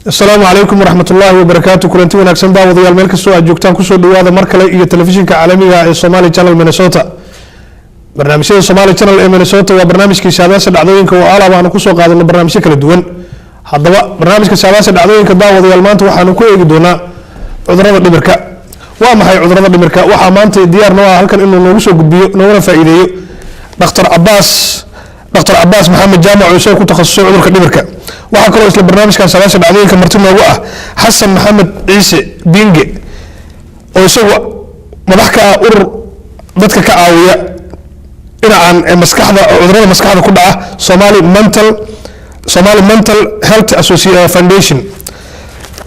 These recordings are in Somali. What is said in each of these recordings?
السلام عليكم ورحمة الله وبركاته. كلنتي ونكسن داود يا الملك السوء جوكتان كسر دوادة مركلة إيه تلفزيون كعالمية الصومالي channel مينيسوتا. برنامج الصومالي channel مينيسوتا وبرنامج كشاباس العدوين كوالله وأنا كسر قاعد البرنامج شكل الدول. هذا برنامج كشاباس العدوين كداود يا المانت وحنا كوي جدونا عذرنا دمركا. وما هي عذرنا دمركا وحمانت ديار نوع هلكن إنه نوصل جبيو نونا فائدة. دكتور عباس محمد جامع ويسوي كتخصص عذرك دمركا. waxaa kaloo isla barnaamijkan salaasha dhacdooyinka marti noogu ah xasan maxamed ciise binge oo isagu madax ka ah urur dadka ka caawiya inaan maskaxda cudurrada maskaxda ku dhaca Somali Mental Health Association Foundation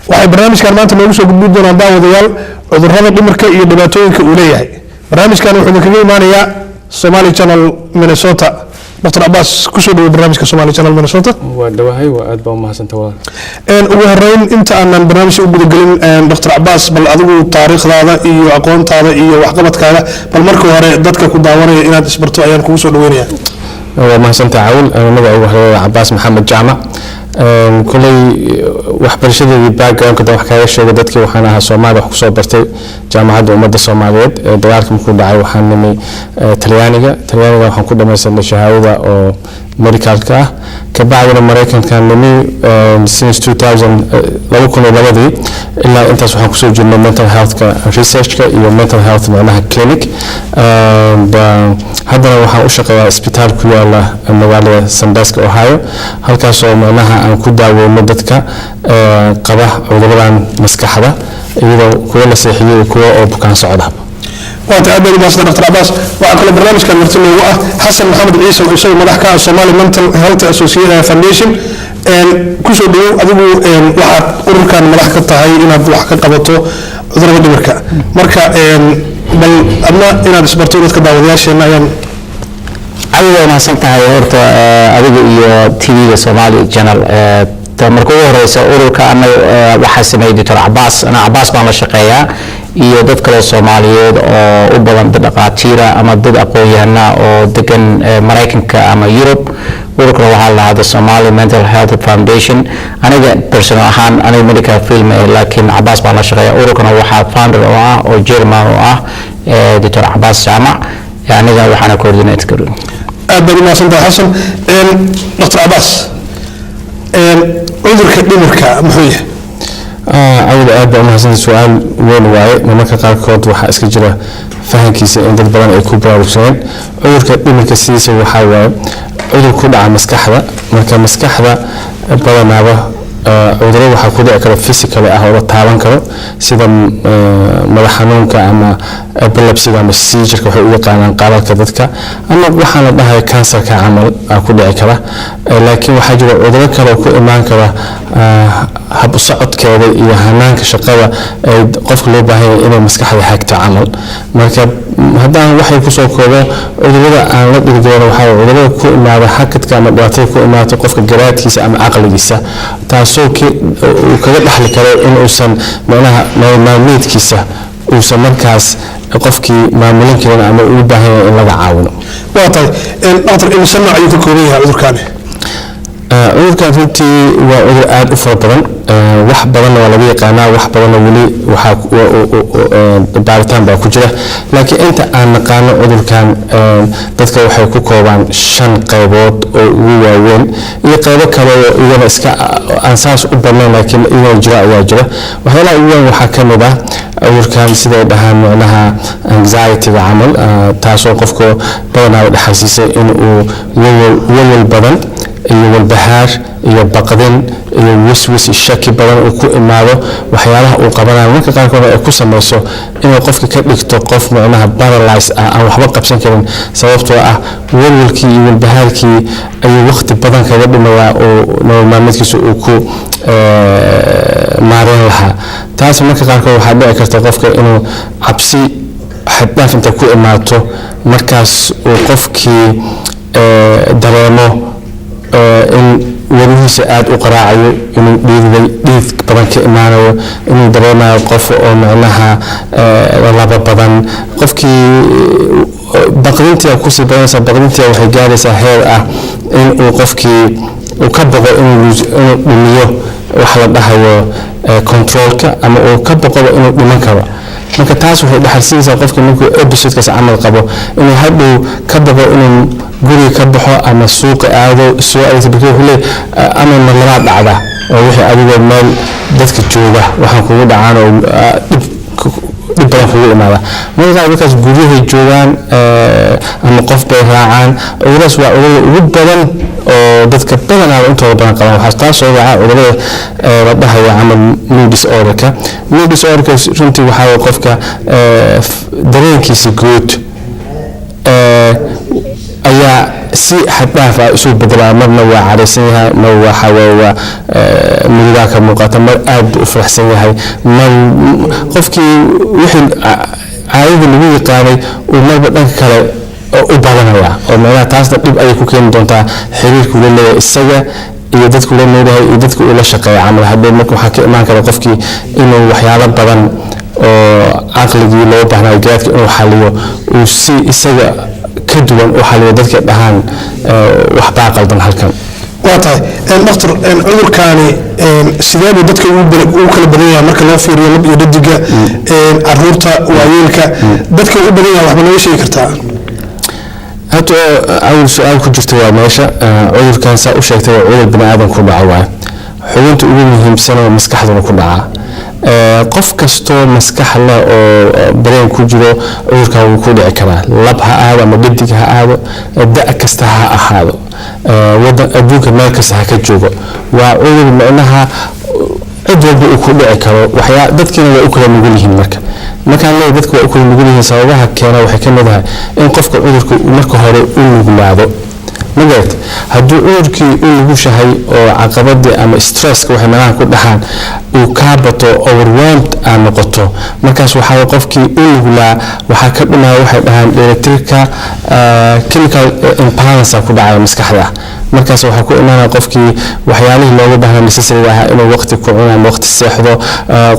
waxay barnaamijkan maanta noogu soo gudbin doonaan daawadayaal cudurrada dhimirka iyo dhibaatooyinka uu leeyahay barnaamijkan wuxuu kaga imaanayaa Somali Channel Minnestota. دكتور عباس كسر برنامج كسومالي channel مينيسوتا. ودواهي وأدبا وما سنتوا. وهرين أنت أنا برنامج أبو دقلين دكتور عباس بل أدو تاريخ هذا إيو أقوام هذا إيو وحقبت كذا بل مركو هري دتك كداوري إن تسبرتوا أيام كوسو دوينيا. وما سنتعاون أنا نبغى عباس محمد جامع. كلي وحبر شديد باك كده وحكاية شو بدت كي وحنا هالصومال وحكسو برتي جامعة ومدة الصوماليات دياركم كل دعوة وحنمي تليانية وحنكون مثلا شهادة أو ميديكال كبعض الأمريكان كان مني since 2000 لو كنا بلدي إلا أنت سوحنا كسو جنة mental health كريسيرش كإيو mental health معناها كلينيك هذا وحنا أشقى إسبيتال كويالا مغالية سانداسك أوهايو هالكاسو معناها أن كودا ومدتك قبح عذران مسكحة إذا كويلا سيحية وكوا أو بكان صعدها. وأتعبد بس دكتور عباس وأكل برنامج كان مرتين حسن محمد عيسى ويسوي مدحكا الصومالي Mental Health Association Foundation كوسو ديو أدبو واحد أوركان مدحكا تهاي إن بوحكا قبطو عذرا دمركا مركا بل أبنا إن دسبرتو لتك داودياش إن أيام أيوة ما سنتها يورتو أدبو إيو TV الصومالي channel markuu horeysa ururka ana waxa sameeyay Dr. Abbas ana Abbas baan la shaqeeyaa iyo dad kale Soomaaliyeed oo u badan dhaqaatiir ama dad aqoon-yahana oo degan Mareykanka ama Europe ururka waxa la yiraahdaa Somali Mental Health Foundation aniga personal ahaan aniga medical film laakiin Abbas baan la shaqeeyaa ururkana waxa founder oo German oo ah Dr. Abbas Jamac aniga waxana coordinate garoon aad ma santa Xasan Dr. Abbas عذرك دمركا محوية. أول أبدا ما هذا السؤال وين واعي لما كقال كود وح أسكجله فهم كيس عند البلان الكبرى والشين عذرك دمركا سياسي وحاول عذر كل عام مسكحة مركا مسكحة بلان هذا عذره وحكود أكره فيزيكال أهو التعاون كره سيدا ملحنون كأما بلبسي كأما السيجر كحقوق عن قرار كذتك أما وحنا بها كانسر كعمل أكود أكره لكن وحاجة عذره كره وكل إيمان كره هب صعد كذا يهنان كشقاوة قف له بها إلى مسكحة حق تعامل مركب هذا وحي كسر كذا عذره عن لب الدور وحاول عذره كل ما حكت كأما بعطيه كل ما تقف الجرات كيس أم عقل كيسة وكذا بحال كذا إنه وصل معناها ما ميت كيسة وصل مركز قفكي ما ملك كذا عم يبه إلا تعاونه. واطي الأطر إنه سمع يذكرونها عذر كانه. عذر كان فيتي وعذر آد أفضل واحد بدلنا ولا بيه قناة واحد بدلنا ولي وحاك بعدين بأكجره لكن أنت أنا قناة عذر كان تذكر وحيكون كوبان شن قيبات وين يقيبك كله إذا مسك أساس أبدا لكن إذا إجراء واجرة وهلا إذا وحكم ده عذر كان سيدا ده معناها anxiety بعمل تاسو قفكو بدنا الحساسية إنه يول بدن iyo bahaar iyo baqdin iyo waswas shaki badan oo ku imaado waxyaalaha uu qabanayo marka qaarkood ay ku sameeyso inuu qofka ka dhigto qof macnaha paralyze aan waxba qabsan karin sababtoo ah walwalkii iyo bahaarkii ay waqti badan kaga dhimayaa oo nolol maalmeedkiisa uu ku maareyn lahaa taas marka qaarkood waxa dhici karta qofka inuu cabsi xad dhaaf inta ku imaato markaas uu qofkii dareemo إن ولوه سعاد وقراعي إنه ديد بدن كإيمانه إنه درينا قف أو معناها لعبة بدن قفكي بقدنتي أو كوسي بدن بقدنتي أو حجاري سهل إنه قفكي uu ka boqo inuu dhumiyo wax la dhahayo controlka ama uu ka boqo inuu dhiman karo marka taas waxay dhaxalsiinaysaa qofka markuu episodekaas camal qabo inuu hadhow ka boqo inuu guriga ka baxo ama suuqa aado soo aadaysa bikii wuxuu leeyahay ama marlabaad dhacda oo wixii adigoo meel dadka jooga waxaan kugu dhacaan oo dhib badan kugu imaada markaa dadkaas guryahay joogaan ama qof bay raacaan cuduradaas waa cudurada ugu badan oo dadka badanaaba intooda badan qabaan waxaa taas soo raaca cudurada la dhahayo camal mood disorderka runtii waxaa qofka dareenkiisa guud ayaa si xad dhaaf ah isu bedelaa marna waa caraysan yahay mar waxa waa murugaa ka muuqata mar aad u faraxsan yahay mar qofkii wixii caadada lagu yaqaanay uu marba dhanka kale u badanaya oo meelaha taasna dhib ayay ku keeni doontaa xiriirka ula leeyahay isaga iyo dadka ula noolahay iyo dadka ula shaqeeya camal haddii marka waxaa ka imaan kara qofkii inuu waxyaalo badan oo caqligii loo baahnaayo garaadka inuu xaliyo uu si isaga ka duwan u xaliyo dadka dhahaan waxbaa qaldan halkan waa tahay doctor cudurkaani sidee buu dadka ugu kala badan yahay marka loo fiiriyo lab iyo dhadiga caruurta waayeelka dadka ugu badan yahay waxba nooga sheegi kartaa hadda awal su-aal ku jirta waa meesha cudurkan saa u sheegtay waa cudur bini aadan ku dhaca waay xubinta ugu muhiimsan oo maskaxduna ku dhaca qof kastoo maskax leh oo dareen ku jiro cudurkan wuu ku dhici karaa lab ha aado ama dhadig ha aado da' kasta ha ahaado wadan adduunka meel kasta ha ka joogo waa cudur micnaha cid walba uu ku dhici karo dadkiina way u kala nugul yihiin markaan leeyahay dadku way u kala nugul yihiin sababaha keena waxay ka mid ahay in qofka cudurka marka hore u nuglaado magarat hadduu cudurkii u nugushahay oo caqabadii ama stresska waxay meelaha ku dhaxaan uu kaa bato overwhelmed aa noqoto markaas waxaa qofkii u nuglaa waxaa ka dhumaya waxay dhahaan dheelitirka chemical imbalance ku dhacaya maskaxda markaas waxaa ku imaanaya qofkii waxyaalihii looga baahnaa necessary ahaa inuu waqti ku cuno ama waqti seexdo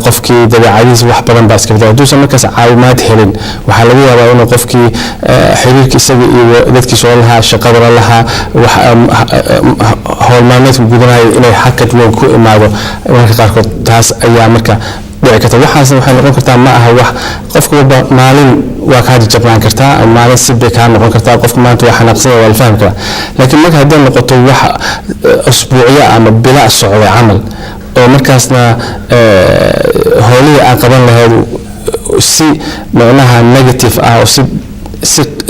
qofkii dabeecadiisa wax badan baa iska bedela hadduusan markaas caawimaad helin waxaa laga yaabaa inuu qofkii xiriirka isaga iyo dadkiisa oo lahaa shaqadana lahaa howl maalmeedka gudanaya inay hakad weyn ku imaado marka qaarkood taas ayaa marka dhici karta waxaasna waxay noqon kartaa ma aha wax qofka walba maalin waa kaa jajabnaan kartaa maalin si bay kaa noqon kartaa qofka maanta waa xanaaqsan waa la fahmi karaa laakiin marka hadday noqoto wax usbuucyo ama bila socda camal oo markaasna howlihii aan qaban lahayd si macnaha negative ah oo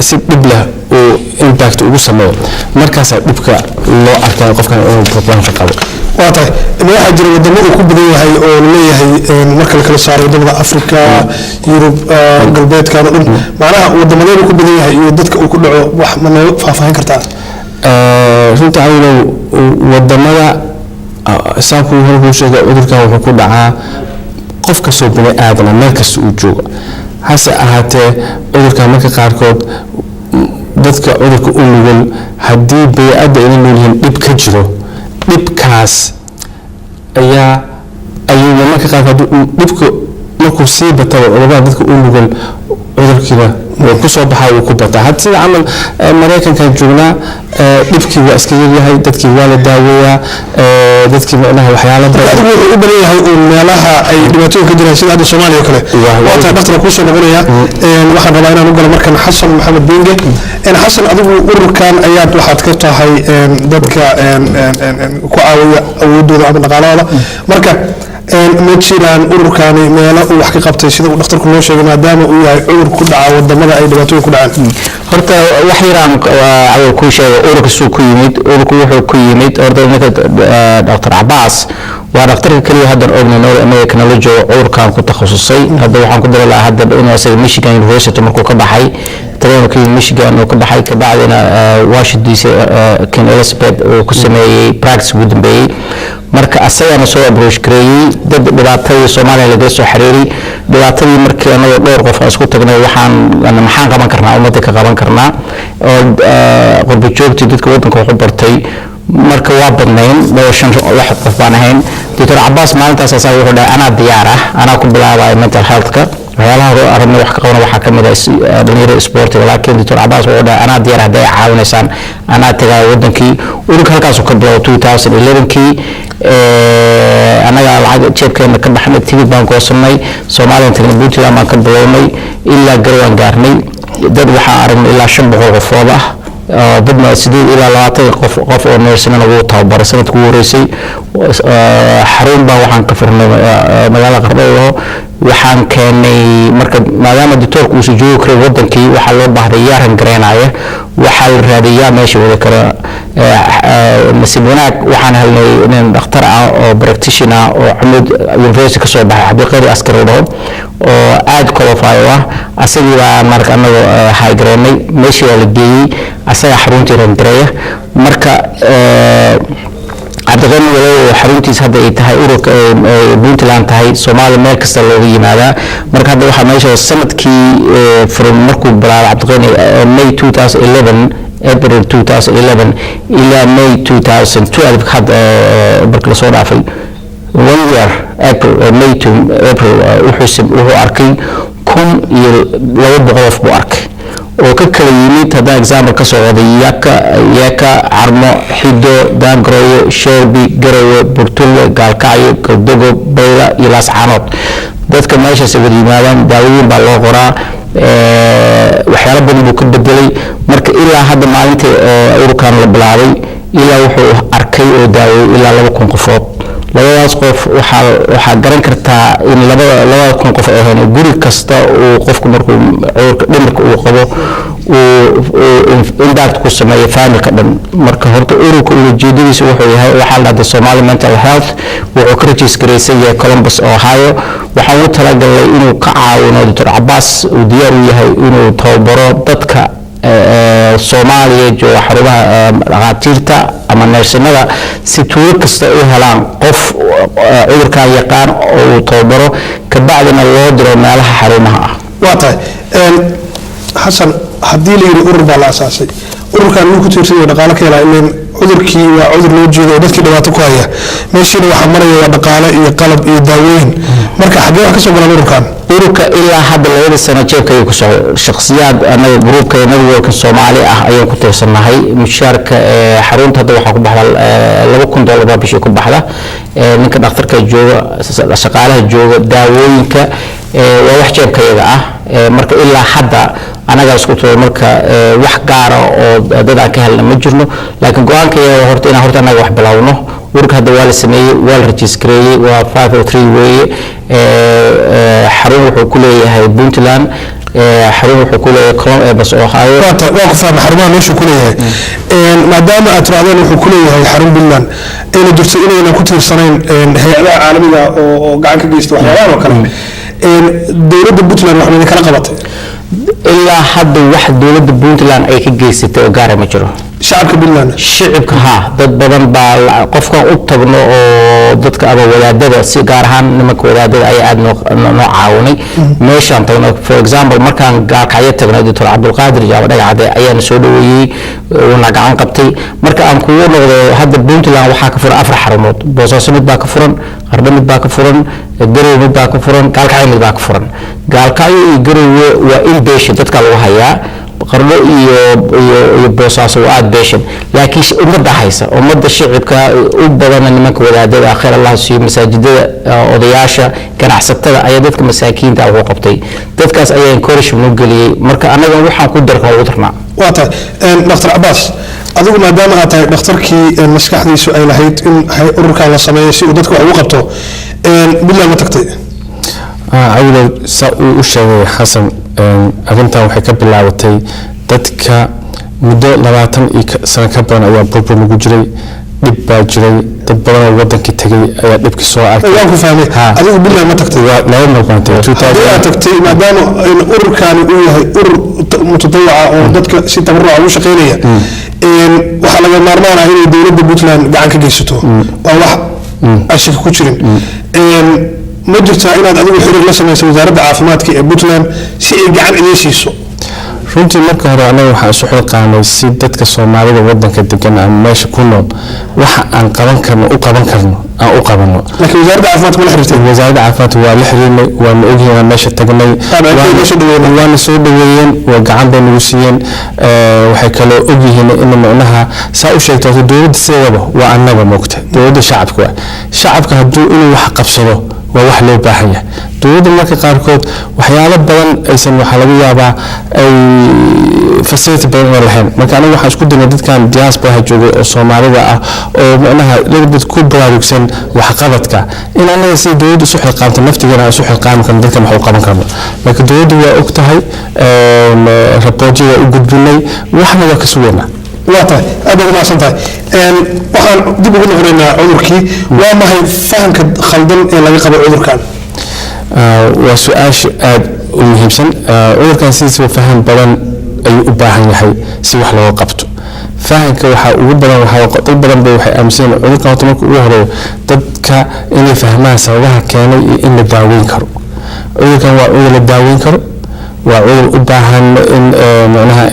si dhib leh uu impact ugu sameeyo markaasaa dhibka loo arkaa qofkan inuu problemka qabo waa tahay waxaa jira wadamo uu ku badan yahay oo laleeyahay marka la kala saaro wadamada africa yurub galbeedkan oo dhan macnaha wadamadeedu ku badan yahay iyo dadka uu ku dhaco wax ma noo faahfaahin kartaa runta awlow wadamada saanku horkuu sheegay cudurkan wuxuu ku dhacaa qof kastoo bini aadana meel kasta uu joogo hase ahaatee cudurkan marka qaarkood dadka cudurka u nugul haddii bani-aadda ayna noolyihiin dhib ka jiro dhibkaas ayuu marka qaarkood dhibka markuu sii bataba cudurada dadka u nugul cudurkiina wuu ku soo baxaa wuu ku bataa hadda sida camal maraykankan joognaa dhibkii waa iska yaryahay dadkii waa la daaweeyaa dadkii macnaha waxyaalo badan adigu wuxuu u badan yahay uun meelaha ay dhibaatooyin ka jiraan sida hadda soomaaliya oo kale waataa dhaqtar kuusoo noqonaya waxaan rabaa inaan u galo markan xasan maxamed binge xasan adigu ururkan ayaad waxaad ka tahay dadka ku caawiya awoodooda ama dhaqaalahooda marka ma jiraan ururkaani meelo uu wax ka qabtay sida uu dhakhtarku noo sheegay maadaama uu yahay cudur ku dhaca wadamada ay dhibaatooyin ku dhacaan horta wax yaraan kuu sheegay ururkasuu ku yimid ururku wuxuu ku yimid horta ninka dr cabaas waa dhakhtarka keliya haddan ogna nool america nala joogo cudurkan ku takhasusay hadda waxaan ku dari lahaa hadda inuu asaga michigan university markuu ka baxay tareeno ka yimid michigan uu ka baxay kabacdina washington king elizabeth uu ku sameeyey practice ugu dambeeyey marka asagana soo approach gareeyey dad dhibaatadii soomaaliya lagala soo xiriiray dhibaatadii markii anagoo dhowr qof aan isku tagnay maxaan qaban karnaa ummadda ka qaban karnaa oo qurba joogtii dadka waddanka wax u bartay marka waa badnayn lix qof baan ahayn doctor cabaas maalintaas asaga wuxuu dhahay anaa diyaar ah anaa ku bilaabaya mental healthka waxyaalaha aragna wax ka qabana waxaa ka mid ah dhalinyarada isboortiga laakiin Dr. Abbas wuxuu dhahay anaa diyaar hadday caawinaysaan anaa tagaa wadankii ururka halkaasuu ka bilow 2011kii anaga lacag jeebkeena ka baxnay tigid baan goosanay Soomaaliya tagnay Puntland baan ka bilownay ilaa Garwaan gaarnay dad waxaa aragnay ilaa 500 qofood ah dadna 8 ilaa 20 qof oo neersanana wuu tababaray sanadkii ugu horeysay xarun baa waxaan ka furnay magaalada Qardho waxaan keenay marka maadaama doctorku uu soo joogo karo wadankii waxa loo baahday yaran gareenaya waxa la raadiyaa meesha wada kara nasiibanaag waxaan helnay nin dhakhtar ah oo practitioner oo Cumud University ka soo baxay xaqiiqadii askari oo aad qualified ah asagii baa marka anagu high grade meesha la geeyay asaga xaruntii rangareeya marka عبدالغني ولو حرونتي هذا يتهاي أوروك بنتلان تهاي سومالي مركز اللغوي ماذا مركز هذا واحد ماشي السنة كي from مركب برا عبدالغني May 2011 April 2011 إلى May 2012 خد بركلسون عفي 1 year April May to April وحسب وهو أركي كم لو بغرف بأرك وكل يميت هذا example كسر ياكا عرمو حيدو دانغروي شربي جروي برتولة قالكايو كدوغو بيلا يلاس عنوط dadka meesha sawir yimaadaan daawooyin baa loo qoraa waxyaalo badan buu ka bedelay marka ilaa hadda maalintii ururkan la bilaabay ilaa wuxuu arkay oo daaway ilaa 2,000 qofood labadaas qof waxa garan kartaa in labada qof ay ahayn guri kasta oo qofku markuu dhimirka uu qabo impact ku sameeyo family-ka dhan marka horta ururka ujeedadiisu wuxuu yahay waxa la dhahdo Somali mental health wuxuu ka register yahay Columbus Ohio waxa uu talagalay inuu ka caawino Dr. Abbas uu diyaar u yahay inuu tababaro dadka Soomaaliya jooga xarumaha dhaqaatiirta ama neersanada si tuulo kasta u helaan qof cudurka yaqaan oo tababaro ka bacdina loo diro meelaha xarumaha ah waata Xasan haddii la yiri urur baa la asaasay ururkan uu ku tiirsan yahay dhaqaale ka helaa in cudurkii waa cudur loo jeedo dadkii dhibaato ku haya meeshii waxa maraya dhaqaale iyo qalab iyo daawooyin marka xagee wax ka soo galan ururkan ururka ilaa hadda labada sano jeebkay ku soo shakhsiyaad anaga groupka network Somali ah ayaan ku tiirsanahay mushaarka xarunta hadda waxa ku baxda $2,000 bishii ku baxda ninka dhakhtarka jooga shaqaalaha jooga daawooyinka waa wax jeebkayga ah marka ilaa hadda anaga isku tooy marka wax gaar ah oo dad aan ka helna ma jirno laakiin go'aankayga horta inaan horta anaga wax bilowno ururka hadda waa la sameeyay waa la registereeyay waa 503 weeye xarun wuxuu ku leeyahay Puntland xarun wuxuu ku leeyahay Columbus Ohio waa ku fahmay xarumaha meesha ku leeyahay maadaama aad raadeen wuxuu ku leeyahay xarun Puntland ee jirto inayna ku tiirsanayn hay'adaha caalamiga oo gacan ka geysta waxyaalaha kale dawladda Puntland wax ma kala qabatay ilaa hadda wax dawladda Puntland ay ka geysatay oo gaar ah ma jiro shacabka Puntland shacabka dad badan baa qofkan u tagno oo dadka aba wadaadada si gaar ahaan nimanka wadaadada ay aad noo caawinay meeshaan tagno for example markaan gaarkaya tagnay Dr. Abdulqaadir Jaaba dhagacade ayaan soo dhaweeyay una gacan qabtay marka aan ku noqdo hadda Puntland waxa ka furan 4 xarumood Boosaaso mid baa ka furan Qardho mid baa ka furan Garowe mid baa ka furan Gaalkacyo mid baa ka furan Gaalkacyo iyo Garowe waa inpatient dadka lagu hayaa Qardho iyo Boosaaso waa outpatient laakiin ummadda haysa ummadda shacabka u badan nimanka wadaadada khayr Allah siiyo masaajidada odayaasha ganacsatada ayaa dadka masaakiinta ugu qabtay dadkaas ayaa encouragement u galiyay marka anaga waxaan ku darkaa ugu darnaa waata Dr. Abbas adigu maadaama aad tahay dhakhtarkii maskaxdiisu ay lahayd in ururkan la sameeyo si uu dadku wax ugu qabto billaah ma tagtay awla sa uu sheegay Xasan arrintan waxay ka bilaabatay dadka muddo 20 sano ka badan ayaa problem ugu jiray dib baa jiray dad badan oo wadankii tagay ayaa dibki soo arkay waan ku fahmay adigu billaah ma tagtay waa laba marqaantay 2000 tagtay maadaama ururkan uu yahay urur mutadawwa oo dadka si tabarruc u shaqeynaya waxa laga maarmaan ah in dawladda Puntland gacan ka geysato oo wax ashir ku jirin ma jirtaa inaad adigu xiriir la samayso wasaaradda caafimaadka ee Puntland si ay gacan idin siiso runtii marka hore anaga waxaan isu xilqaanay si dadka Soomaalida wadanka degan ama meesha ku nool waxa aan qaban karno aan u qabano laakiin wasaaradda caafimaadka ma xiriirtay wasaaradda caafimaadka waa la xiriirnay waa la ogyahay meesha tagnay waana soo dhaweeyeen waa gacan bay nagu siiyeen waxay kale ogyihiin in macnaha saa u sheegto dowladda sidaba waa annaga moogta dowladda shacabka hadduu inuu wax qabsado waa wax loo baahan yahay dowladda marka qaarkood waxyaalo badan aysan waxa laga yaabaa ay facility badan oo lahayn marka aniga waxaan isku daynay dadkan diaspora joogay oo Soomaalida ah oo macnaha dad ku baraarugsan wax qabadka in anaga si dowladda isu xilqaamto naftigeena isu xilqaam kan dadka wax u qaban karno marka dowladda waa og tahay raportiga u gudbinay waxna waa ka sugeynaa واضح أبدا ما صنطاي وحن دي بقول هنا عذركي وما هي فهم خلدن إلا يقبل عذر كان وسؤال مهمسن عذر كان سيسوي فهم بدن أي أباهن يحي سوى حلو وقبته فهم كوحة وبدن وحا وقت بدن بوحي أمسين عذر كان تمك وهرو تدك إني فهمها سواها كان إن الداوين كرو عذر كان وعذر الداوين كرو وعذر أباهن إن معناها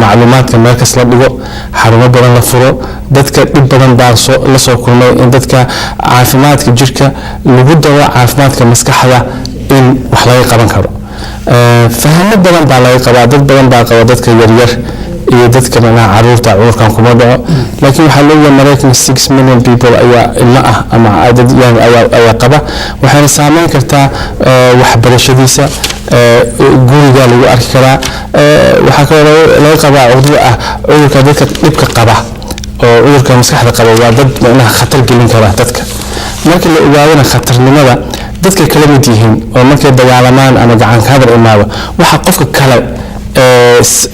معلومات كما كسر لجو حرمة بدن لفرو دتك بدن دارسو لسه كنا إن دتك عافمات كجركة لبده عافمات كمسكحة إن وحلاي قبان كرو فهم بدن بعلاي قوادات بدن بعقوادات كيرير يدتك معناها عروض تعور كان كمودع لكن حلوة مريكن 6 مليون people أيا إلا أما عدد يعني أيا قبا وحنا سامين كرتا وحبر شديسة قولي قالوا أركرا وحكوا لو قبا عذر كذلك نبقى قبا عذر كمسكحة قبا وضد معناها خطر جلين كرا دتك لكن لو قالنا خطر لماذا دتك كلمتيهم وممكن دجالمان أنا جعان هذا الإمامة وحقفك كلام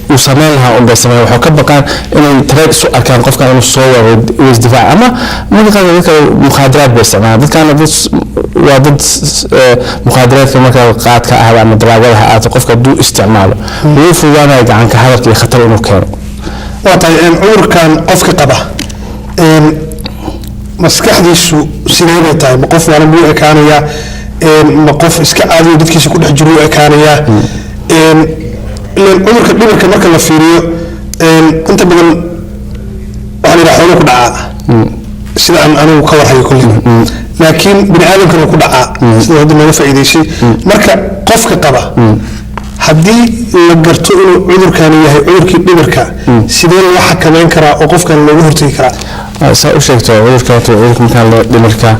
وسمعها عند السماء وحكب كان إنه ترى سؤال كان قف كان الصور والدفاع أما ما كان ذلك مخادرات بس أنا كان ضد مخادرات كما كان قاعد كأهل عن الدراجة قف كدو استعماله ويفوضنا عن كهذا خطر إنه كان وطيب عمر كان قف كقبة مسكح دي سنين تاي مقف ولا مو كان يا مقف إسكعادي ودك يسكون حجروا كان يا الأمور كبيرة كما كان فيريو أنت بدل وأنا راح أقول كذا سيد أنا وكور حي كلنا لكن بني آدم كانوا كذا سيد هذا ما يفعل شيء مركب قف كقبة حدي لقرتو عذر كان يهي عذر كبيرة سيدين واحد كمان كرا وقف كان لو هرتي كرا سأشكت عذر كان Dhimirka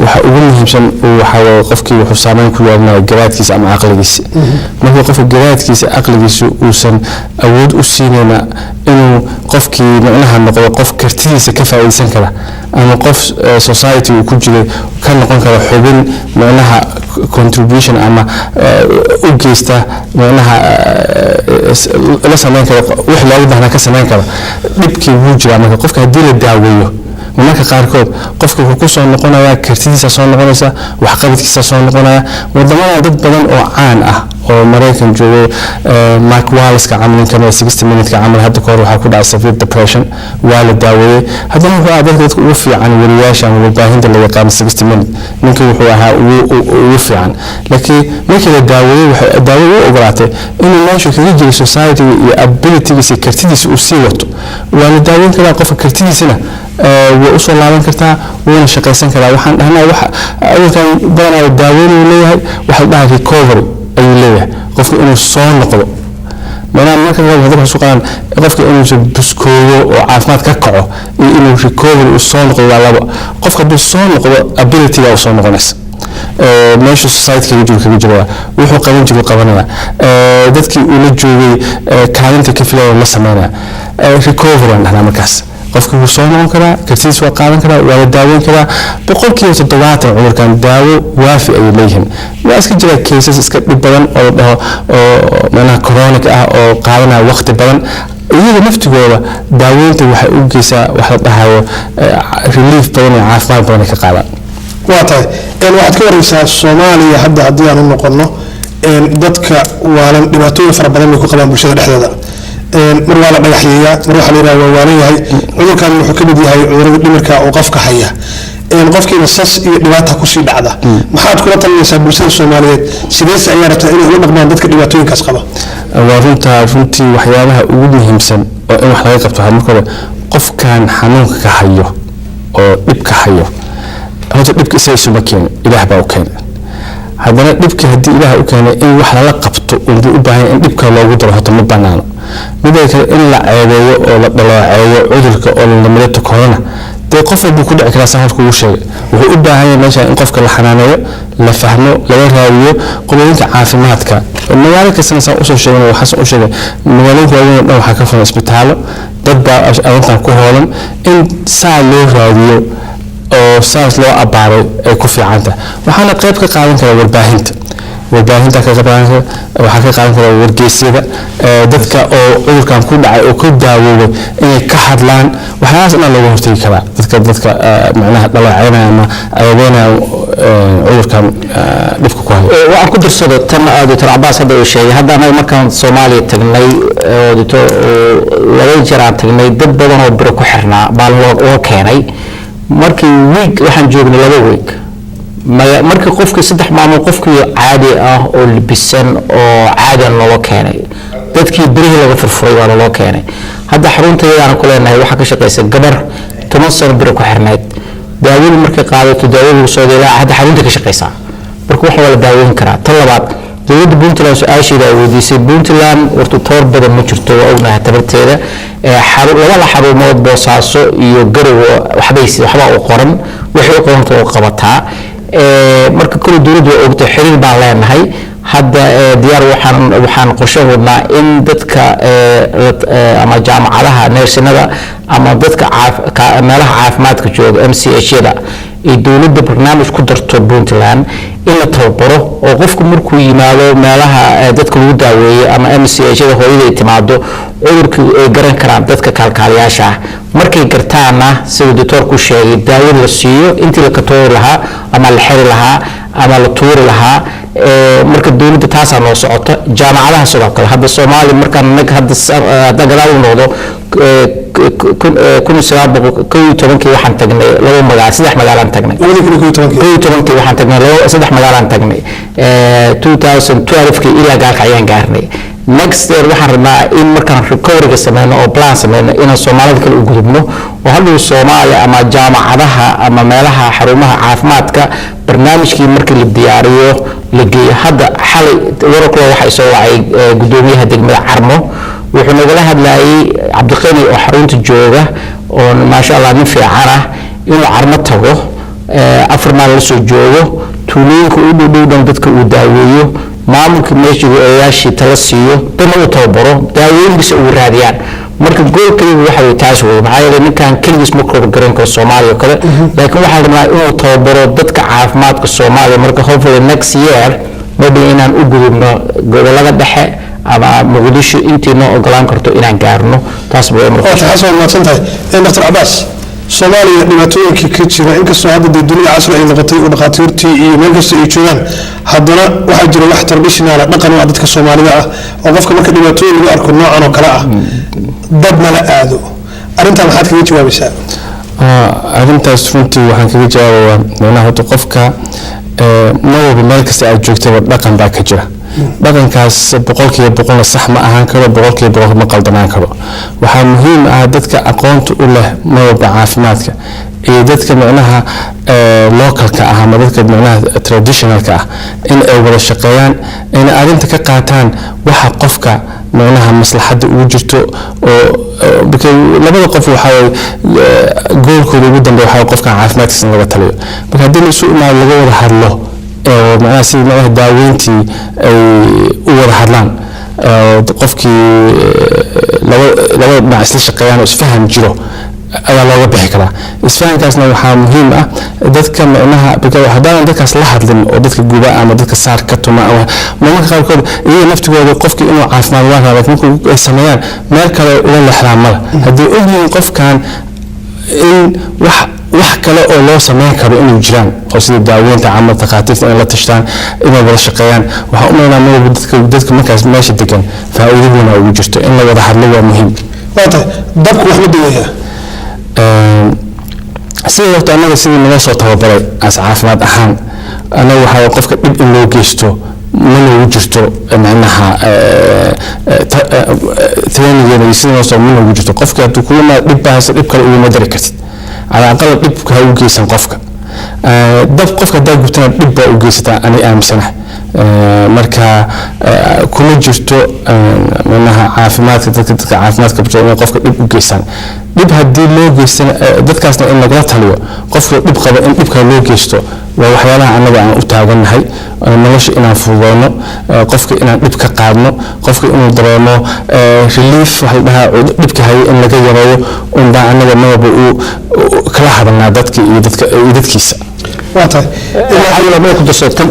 waxa ugu muhiimsan waxa qofkii wuxuu saameyn ku yeelanaa garaadkiisa ama aqligiisa marka qofka garaadkiisa aqligiisa uusan awood u siinayna inuu qofkii macnaha noqdo qof kartidiisa ka faa'iideysan kara ama qof society uu ku jiro ka noqon kara xubin macnaha contribution ama u geysta macnaha la sameyn kara wax loogu baahnaa ka sameyn kara dhibkii wuu jiraa marka qofka haddii la daaweeyo marka qaarkood qofka wuxuu ku soo noqonayaa kartidiisa soo noqonaysa wax qabadkiisa soo noqonaya wadamada dad badan oo caan ah oo Mareykan joogo Mark Wallace ka camalin kana 60 minutes ka camal hadda koor waxa ku dhacay severe depression waa la daaweeyay haddana waxa dadka ugu fiican wariyaasha ama baahinta la yaqaan 60 minutes ninka wuxuu ahaa ugu fiican laakiin markii la daaweeyay waxa daaweeyay ogolaatay inuu meesha kaga jiro society iyo ability-giisa kartidiisa uu sii wato waa la daaweyn karaa qofka kartidiisana وأصل الله من كرتا وين شقيسن كذا وحن هنا أول كان بدنا الداوين وليه واحد بعد ريكوفري أي ليه قفك إنه صون نقطه ما كان هذا السؤال قفك إنه بسكوه وعافمات كقعه إنه ريكوفري وصون نقطه على قفك بالصون نقطه ability أو صون نقطه ناس ماشي society كيجوا ويحو قانون جوا قانونا ذاتك ولجوا كائن تكفله ولا سمعنا ريكوفري عندنا مكاس qofka uu soo noqon kara kartiis waa qaadan kara waa daaweyn kara boqolkiiba 70 cudurkan daawo waafi ay leeyihiin waa iska jira cases iska dhib badan oo dhaho oo mana chronic ah oo qaadana waqti badan iyaga naftigooda daaweynta waxay u geysaa wax la dhahayo relief badan iyo caafimaad badan ka qaadaan waa tahay waxaad ka waraysaa Soomaaliya hadda haddii aan u noqono dadka waalan dhibaatooyin fara badan ay ku qabaan bulshada dhexdeeda mar waa la dhagaxyeeyaa mar waxa la yiraahdaa waa waalan yahay cudurkan wuxuu ka mid yahay cudurada dhimirka oo qofka haya qofkiina sas iyo dhibaata ku sii dhacda maxaad kula talinaysaa bulshada Soomaaliyeed sidees ayaa rabtaa inay ula dhaqmaan dadka dhibaatooyinkaas qaba waa runtii waxyaabaha ugu muhiimsan oo in wax laga qabto marka qofkan xanuunka ka hayo oo dhibka hayo horta dhibka isaga ma keenin ilaah baa u keenay haddana dhibka haddii ilaah u keenay in wax la qabto uu u baahan in dhibka loogu daro horta ma banaano midda kale in la ceebeeyo oo la dhalooceeyo cudurka oo la midato corona dee qof walba ku dhici karaa safarku uu sheegay wuxuu u baahan yahay meesha in qofka la xanaaneeyo la fahmo laga raadiyo qolooyinka caafimaadka magaalo kasta san u soo sheegay waxaan u sheegay magaalooyinka waaweyn dhan waxaa ka furan isbitaallo dad baa arrintan ku hoolan in saa loo raadiyo oo saas loo abaaray ay ku fiicanta waxaana qayb ka qaadan kara warbaahinta ka qaadan kara waxa ka qaadan kara wargeysyada dadka oo cudurkan ku dhacay oo ku daawoobay inay ka hadlaan waxaas in lagu hortagi karaa dadka macnaha dhalacaynaya ama ayadeena cudurkan dhibka ku hayo waxaan ku dirsado tan Dr. Abbas hadda uu sheegay hadda anaga markaan Soomaaliya tagnay Dr. laga jiraan tagnay dad badan oo biro ku xirnaa baa loo keenay markii week waxaan joognay 2 week marka qofkii 3 maalmood qofkii caadi ah oo libisan oo caadi loo keenay dadkii birihi laga furfuray waa loo keenay hadda xarunteeda aan ku leenahay waxa ka shaqeysa gabar 10 sano biro ku xirnayd daawada markay qaadato daawada soo deelaa hadda xarunta ka shaqeysa marka waxa la daaweyn karaa tan labaad dawladda Puntland su'aasheeda ay weydiisay Puntland wartu toor badan ma jirto oo ognahay tabarteeda laba xarumood Boosaaso iyo Garowe waxba u qoran wixii u qoran oo qabataa marka kale dawladdu ay ogtay xiriir baa leenahay hadda diyaar waxaan qorsheynaa in dadka ama jaamacadaha neersinada ama dadka meelaha caafimaadka jooga MCH-yada ee dawladda barnaamij ku darto Puntland in la tababaro oo qofku markuu yimaado meelaha dadka lagu daaweeyo ama MCH-yada hooyada ay timaado cudurka ay garan karaan dadka kalkaaliyaasha markay gartaana sida doctorku sheegay daawada la siiyo intii la katooy lahaa ama la xiri lahaa ama la tuuri lahaa marka dawladda taas aan noo socota jaamacadaha sidoo kale hadda Soomaali markaan hadda gadaal u noqdo kun waxaan tagnay 2 magaalo 3 magaalaan tagnay 2012 waxaan tagnay 3 magaalaan tagnay 2012 ilaa gaalka ayaan gaarnay next year waxaan rabnaa in markaan recovery sameeyno oo plan sameeyno in Soomaalida kale u gudubno oo hadda Soomaali ama jaamacadaha ama meelaha xarumaha caafimaadka barnaamijkii markii la diyaariyo la geeyo hadda xalay wararkooda waxa soo wacay gudoomiyaha degmada Carmo wuxuu nagala hadlayay Cabdiqani oo xarunta jooga oo maasha Allah nin fiican ah inuu Carmo tago 4 maalin la soo joogo tuulooyinka u dhow dadka uu daaweeyo maamulka meesha ayaashii tala siiyo dana uu tababaro daawooyinkiisa uu raadiyaan marka goolkaygu waxa uu taas weey maxaa yeelay ninkan kaligiis ma koob garan karo Soomaaliya kale laakiin waxa rabnaa inuu tababaro dadka caafimaadka Soomaaliya marka hopefully next year maybe inaan u gudubno gobolada dhexe ama Muqdisho intii noo ogolaan karto inaan gaarno taas buu marka xasan maadsantahay Dr. Abbas Soomaaliya dhibaatooyinka ka jira inkastoo hadda dunida casri ay noqotay oo dhaqaatiirtii iyo meel kasta ay joogaan haddana waxa jira wax traditional dhaqan oo dadka Soomaalida ah oo qofka marka dhibaatooyin lagu arko noocan oo kale ah dadna la aado arintan waxaad kaga jawaabaysaa arintaas runtii waxaan kaga jawaabaa macnaha horta qofka marwalba meel kasta aad joogtaba dhaqan baa ka jira dhaqankaas 100% sax ma ahaan karo 100% ma qaldanaan karo waxaa muhiim ah dadka aqoonta u leh marwalba caafimaadka iyo dadka macnaha localka ah ama dadka macnaha traditionalka ah in ay wada shaqeeyaan in arinta ka qaataan waxa qofka macnaha maslaxada ugu jirto oo labada qof waxa goolkooda ugu dambeeya waxa qofka caafimaadkiisa laga taliyo marka hadii la soo imaado laga wada hadlo macnaha si macnaha daaweyntii ay u wada hadlaan qofkii laba dhinac isla shaqeeyaan oo isfaham jiro ayaa looga bixi karaa isfahankaasna waxaa muhiim ah dadka macnaha haddaan dadkaas la hadlin oo dadka guba ama dadka saar ka tuma ama marmarka qaarkood iyaga naftigooda qofkii inuu caafimaad waa raba markuu ay sameeyaan meel kale uga leexdaan mala haddii ogyihiin qofkan in wax kale oo loo sameyn karo inuu jiraan oo sida daaweynta camal dhaqaatiirta in la tashtaan inay wada shaqeeyaan waxa u maleynaa marwalba dadka markaas meesha degan faa'iido weyn ugu jirto in la wada hadlo waa muhiim waata dabku wax ma daweeyaa sidoo kale anaga sidii naga soo tababaray as caafimaad ahaan anaga waxa qofka dhib in loo geysto ma loogu jirto macnaha training iyo sidoo kale ma loogu jirto qofka hadduu ku yimaado dhib baahaysa dhib kale uma dari kartid على الأقل دب كهو جيسان قفك دب قفك دب جبتنا دب أو جيستا أنا أمسنه مركا كل جرتو منها عافمات تذكر عافمات كبتنا قفك دب أو جيسان دب هدي لو جيسان دب كاسنا إن قلت هلو قفك دب قبل إن دب كلو جيستو وحيانا عنا بقى أتعاون هاي نلاش إن فوضنا قفك إن دب كقارنو قفك إن درامو ريليف هالبها دب كهاي إن لقي يرايو وإن بعد عنا بما بقو كلا هذا النادتك يدتكيس. واضح. أنا ما كنت صوت كم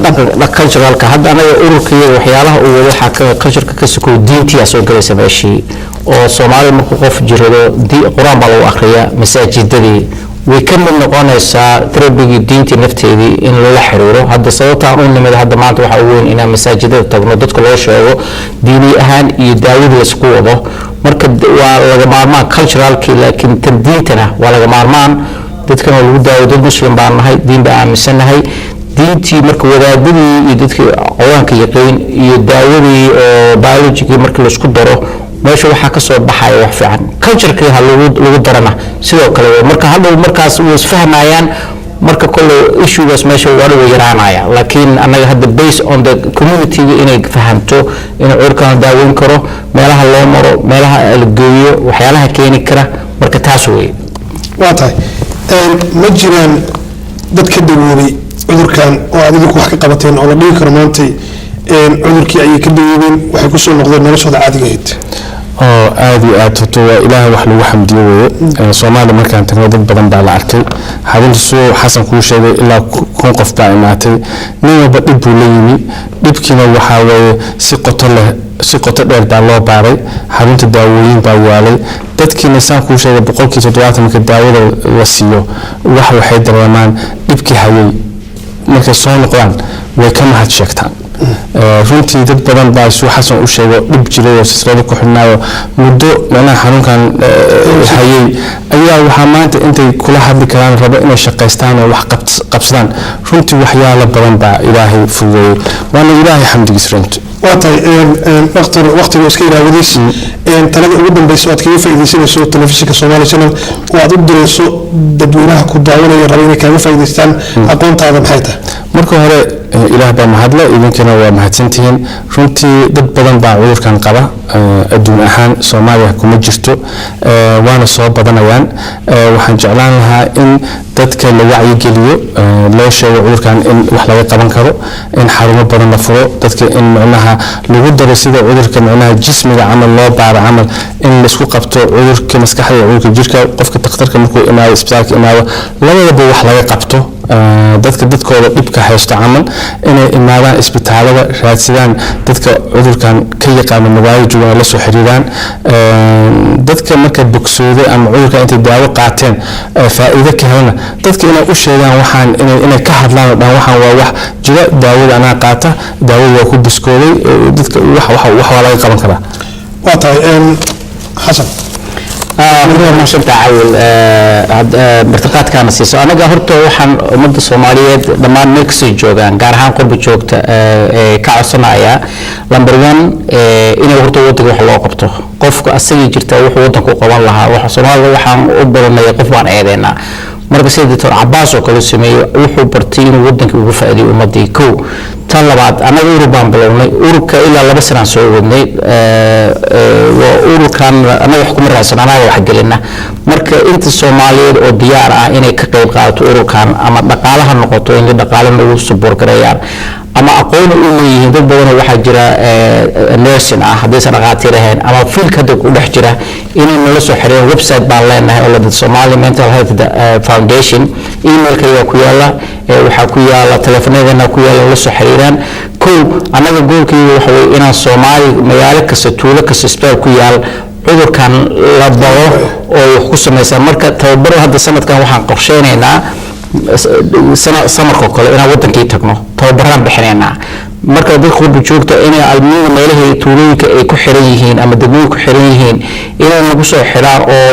كالجرال كهذا أنا أوروكي وحياله وحاك كالجر كسكو دينتي أسوق جلسة بشيء أو صومالي مكوف جرده دي قرآن بالو أخريا مساجد دي ويكمل نقانا الساعة تربي دينتي نفتي دي إن لا حروره هذا صوت عون لما هذا ما أنتوا حاولون إن مساجد تبنودت كل شيء ديني أهان يداود يسقوه مركب ولا ما كالجرال كي لكن تدينتنا ولا ما dadkan oo lagu daawado muslim baan nahay diin baan aaminsanahay diintii marka wadaadadii iyo dadkii qowaanka yaqeen iyo daawadii oo biology marka la isku daro meesha waxa ka soo baxay wax fiican culture-ka lagu darana sidoo kale marka hadhow markaas uu isfahanayaan marka kullu issue-gaas meesha waa lagu yaraanaya laakiin anaga hadda based on the community inay fahanto in urkan daaweyn karo meelaha loo maro meelaha la geeyo waxyaalaha keeni kara marka taas weey waa tahay ma jiraan dad ka dawoobay cudurkan oo aad idinku wax ka qabateen oo la dhigi karo maanta cudurkii ay ka dawoobeen waxay ku soo noqdeen noloshooda caadiga ahayd oo aad iyo aad to ilaahay wax lagu xamdiyo weeye Soomaaliya markaan tagnay dad badan baa la arkay hadin soo xasan ku sheegay ilaa kun qof baa imaatay nin walba dhib buu leeyahay dhibkiina waxa weeye si qoto dheer baa loo baaray xarunta daawooyin baa yaalay dadkiina saan ku sheegay 70% marka daawada la siiyo waxay dareemaan dhibkii hayay marka soo noqdaan way ka mahad sheegtaan runtii dad badan baa soo xasan u sheegay dhib jiray oo silsilada ku xirnaayo muddo meelaha xarunkan hayay ayaa waxa maanta intay kula hadli karaan raba inay shaqeystaan oo wax qabsadaan runtii waxyaalo badan baa ilaahay fududeeyay waana ilaahay xamdigiis runtii waatay waqtiga iska ilaawadiis talada ugu dambaysa aad kaga faa'iideysanayso telefishinka Somali Channel oo aad u dirayso dadweynaha ku daawanaya raba inay kaga faa'iideystaan aqoontaada maxay tahay marka hore ilaah baa mahadle idinkana waa mahadsantihiin runtii dad badan baa cudurkan qaba adduun ahaan Soomaaliya kuma jirto waana soo badanayaan waxaan jeclaan lahaa in dadka la wacyi geliyo loo sheego cudurkan in wax laga qaban karo in xarumo badan la furo dadka in macnaha lagu daro sida cudurka macnaha jismiga amal loo baaro amal in la isku qabto cudurka maskaxda iyo cudurka jirka qofka dhakhtarka markuu imaado isbitaalka imaado labadaba wax laga qabto dadkooda dhibka haysto amal inay imaadaan isbitaalada raadsadaan dadka cudurkan ka yaqaan magaalada joogan la soo xiriiraan dadka marka bogsooday ama cudurka intay daawo qaateen faa'iido ka helana dadka inay u sheegaan waxaan inay ka hadlaan dhan waxaan waa wax jira daawada ana qaata daawada waa ku biskooday dadka wax laga qaban karaa waa tahay xasan ما شفت عاول مرتقات كان سيسو أنا قهرت وحن مدة الصومالية لما نكس الجوجان قارهان قرب جوجت كعصنايا لمبرون إنه قرت وطق وحلا قبته قف أسيج جرت وحوطك وقوان لها وحصومال وحن أبر ما يقف عن أيدينا مرة سيدة عباس وكل سمي وحو برتين ودنك وفادي ومدي كو طلبات أنا أوروبان بلوني أوروكا إلا لبسنا سعودني وأوروكان أنا يحكم الرئيس أنا واحد لنا مركا أنت الصومالي وديار إنك كقيب قالت أوروكان أما دقالها النقطة إن دقالها نقول سبور كريان أما أقول إني هذا بونا واحد جرا نيرسنا حديث أنا قاتلهن أما فيل كده كل حجرة إني نلصق حريه ويب سايت بالله ولا الصومالي mental health foundation إيميل كيا كويلا وحكويلا تلفوننا كويلا نلصق حريران كل أنا بقول كي وحوي إن الصومالي ميالك كستولك كسبير كويال عذر كان لبضه وخصوصا مثلا مركز توبره هذا السنة كان وحن قرشيننا سنة سمر كوكل أنا ودن كي تكنو توبران بحرينا marka dadka qurba joogta inay almuuna meelaha tuulooyinka ay ku xiran yihiin ama degmooyinka ku xiran yihiin inay nagu soo xiraan oo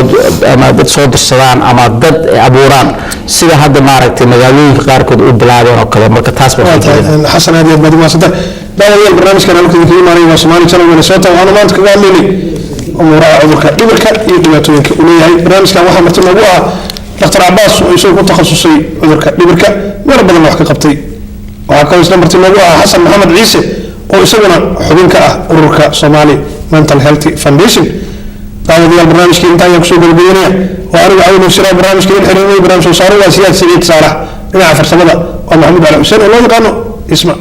ama dad soo dirsadaan ama dad abuuraan sida hadda maaragtay magaalooyinka qaarkood u bilaabeen oo kale marka taas baa xasan aad iyo aad baad umahadsantay daawadayaal barnaamijkan halkan idinka imaanaya waa Somali Channel Minnesota waxaanu maanta kaga hadlaynay umuuraha cudurka dhimirka iyo dhibaatooyinka uu leeyahay barnaamijkan waxaa marti noogu ah Dr. Abbas oo isagoo ku takhasusay cudurka dhimirka meel badan wax ka qabtay waxaa kaloo isla marti noogu ah Xasan Maxamed Ciise oo isaguna xubin ka ah ururka Somali Mental Health Foundation daawadayaal barnaamijkii inta ayaan kusoo gabagabeynaya waa anigu cawin shira barnaamijkii xiriirnay barnaamij soo saaray waa siyaad Saciid Saalax dhinaca farsamada waa Maxamed Ali Xuseen oo loo yaqaano isma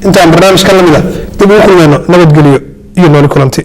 intaan barnaamij ka lamida dib u kulmayno nabadgelyo iyo nooli kulanti